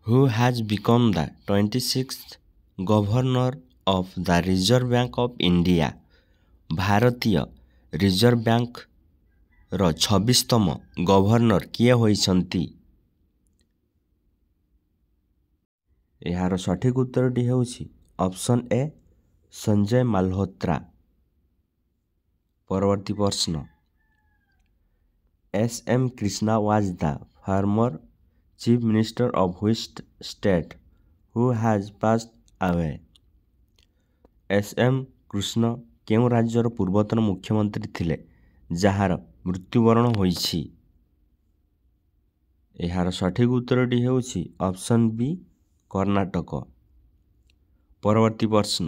who has become the 26th governor of the Reserve Bank of India। ଭାରତୀୟ reserve ବ୍ୟାଙ୍କର 26ତମ governor କିଏ ହୋଇଛନ୍ତି? ଏହାର ସଠିକ ଉତ୍ତରଟି ହେଉଛି ଅପସନ୍ ଏ ସଞ୍ଜୟ ମାଲହୋତ୍ରା। ପରବର୍ତ୍ତୀ ପ୍ରଶ୍ନ, S.M. Krishna was the former chief minister of which state who has passed away? S.M. Krishna କେଉଁ ରାଜ୍ୟର ପୂର୍ବତନ ମୁଖ୍ୟମନ୍ତ୍ରୀ ଥିଲେ ଯାହାର ମୃତ୍ୟୁବରଣ ହୋଇଛି? ଏହାର ସଠିକ ଉତ୍ତରଟି ହେଉଛି ଅପସନ୍ ବି କର୍ଣ୍ଣାଟକ। ପରବର୍ତ୍ତୀ ପ୍ରଶ୍ନ,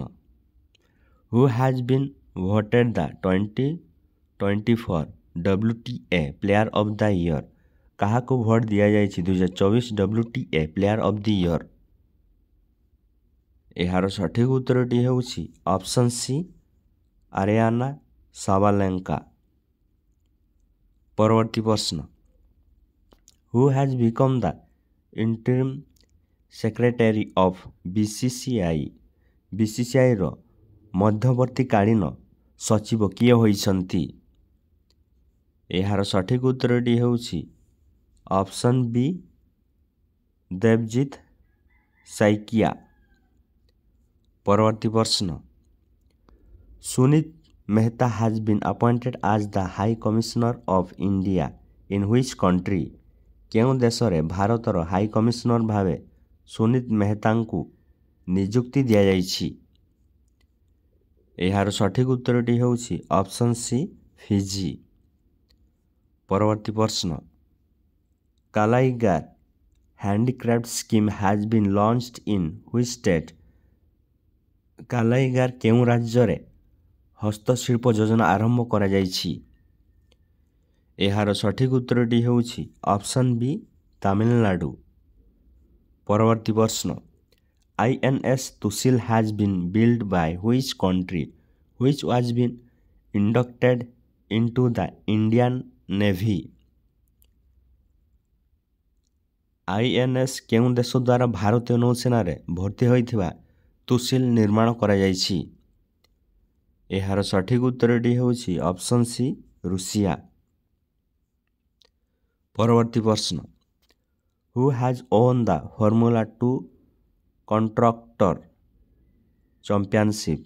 who has been voted the 2024 WTA player of the year? କାହାକୁ ଭୋଟ ଦିଆଯାଇଛି 2024 WTA player of the year? ଏହାର ସଠିକ ଉତ୍ତରଟି ହେଉଛି ଅପସନ୍ ସି ଆରିଆନା ସାବାଲେଙ୍କା। ପରବର୍ତ୍ତୀ ପ୍ରଶ୍ନ, who has become the interim secretary of BCCI? BCCIର ମଧ୍ୟବର୍ତ୍ତୀକାଳୀନ ସଚିବ କିଏ ହୋଇଛନ୍ତି? ଏହାର ସଠିକ ଉତ୍ତରଟି ହେଉଛି ଅପସନ୍ ବି ଦେବଜିତ ସାଇକିଆ। ପରବର୍ତ୍ତୀ ପ୍ରଶ୍ନ, Sunit Mehta has been appointed as the High Commissioner of India in which country? କେଉଁ ଦେଶରେ ଭାରତର ହାଇ କମିଶନର ଭାବେ ସୁନିତ ମେହତାଙ୍କୁ ନିଯୁକ୍ତି ଦିଆଯାଇଛି? ଏହାର ସଠିକ ଉତ୍ତରଟି ହେଉଛି ଅପସନ୍ ସି ଫିଜି। ପରବର୍ତ୍ତୀ ପ୍ରଶ୍ନ, Kalaignar handicraft scheme has been launched in which state? Kalaignar କେଉଁ ରାଜ୍ୟରେ ହସ୍ତଶିଳ୍ପ ଯୋଜନା ଆରମ୍ଭ କରାଯାଇଛି? ଏହାର ସଠିକ ଉତ୍ତରଟି ହେଉଛି ଅପସନ୍ ବି ତାମିଲନାଡୁ। ପରବର୍ତ୍ତୀ ପ୍ରଶ୍ନ, INS ତୁସିଲ has been built by which country which was been inducted into the Indian Navy? INS କେଉଁ ଦେଶ ଦ୍ୱାରା ଭାରତୀୟ ନୌସେନାରେ ଭର୍ତ୍ତି ହୋଇଥିବା ତୁସିଲ ନିର୍ମାଣ କରାଯାଇଛି? ଏହାର ସଠିକ ଉତ୍ତରଟି ହେଉଛି ଅପସନ୍ ସି ରୁଷିଆ। ପରବର୍ତ୍ତୀ ପ୍ରଶ୍ନ, who has won the Formula 2 constructor championship?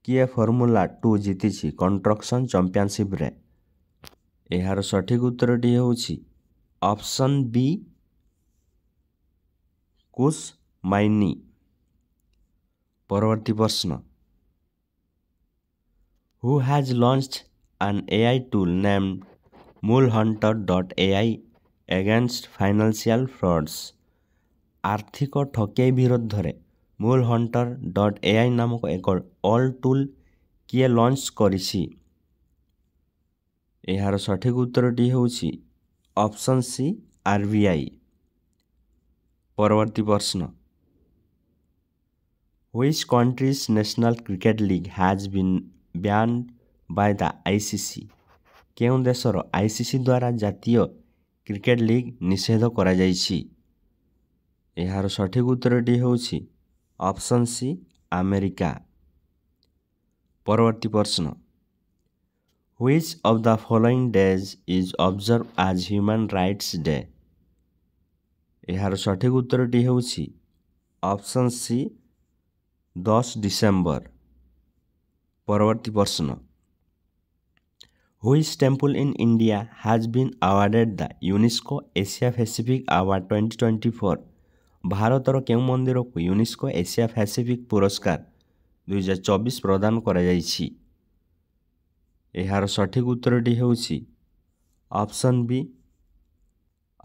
କିଏ ଫର୍ମୁଲା 2 ଜିତିଛି କଣ୍ଟ୍ରକ୍ସନ୍ ଚାମ୍ପିଅନସିପ୍ରେ? ଏହାର ସଠିକ ଉତ୍ତରଟି ହେଉଛି ଅପସନ୍ ବି କୁଶ ମାଇନି। ପରବର୍ତ୍ତୀ ପ୍ରଶ୍ନ, who has launched an AI tool named MuleHunter.ai against financial frauds? ଆର୍ଥିକ ଠକେଇ ବିରୋଧରେ MuleHunter.ai ନାମକ ଏକ ଅଲ୍ ଟୁଲ୍ କିଏ ଲଞ୍ଚ କରିଛି? ଏହାର ସଠିକ ଉତ୍ତରଟି ହେଉଛି ଅପସନ୍ ସି RBI। ପରବର୍ତ୍ତୀ ପ୍ରଶ୍ନ, which country's national cricket league has been banned by the ICC? କେଉଁ ଦେଶର ICC ଦ୍ୱାରା ଜାତୀୟ କ୍ରିକେଟ ଲିଗ୍ ନିଷେଧ କରାଯାଇଛି? ଏହାର ସଠିକ ଉତ୍ତରଟି ହେଉଛି ଅପସନ୍ ସି ଆମେରିକା। ପରବର୍ତ୍ତୀ ପ୍ରଶ୍ନ, which of the following days is observed as Human Rights Day? ଏହାର ସଠିକ ଉତ୍ତରଟି ହେଉଛି ଅପସନ୍ ସି 10 ଡିସେମ୍ବର। ପରବର୍ତ୍ତୀ ପ୍ରଶ୍ନ, which temple in India has been awarded the UNESCO Asia Pacific Award 2024? ଭାରତର କେଉଁ ମନ୍ଦିରକୁ ୟୁନେସ୍କୋ ଏସିଆ ପାସିଫିକ୍ ପୁରସ୍କାର 2024 ପ୍ରଦାନ କରାଯାଇଛି? ଏହାର ସଠିକ ଉତ୍ତରଟି ହେଉଛି ଅପସନ୍ ବି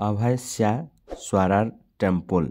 ଅଭୟ ସ୍ୟାଶ୍ୱରାର ଟେମ୍ପଲ।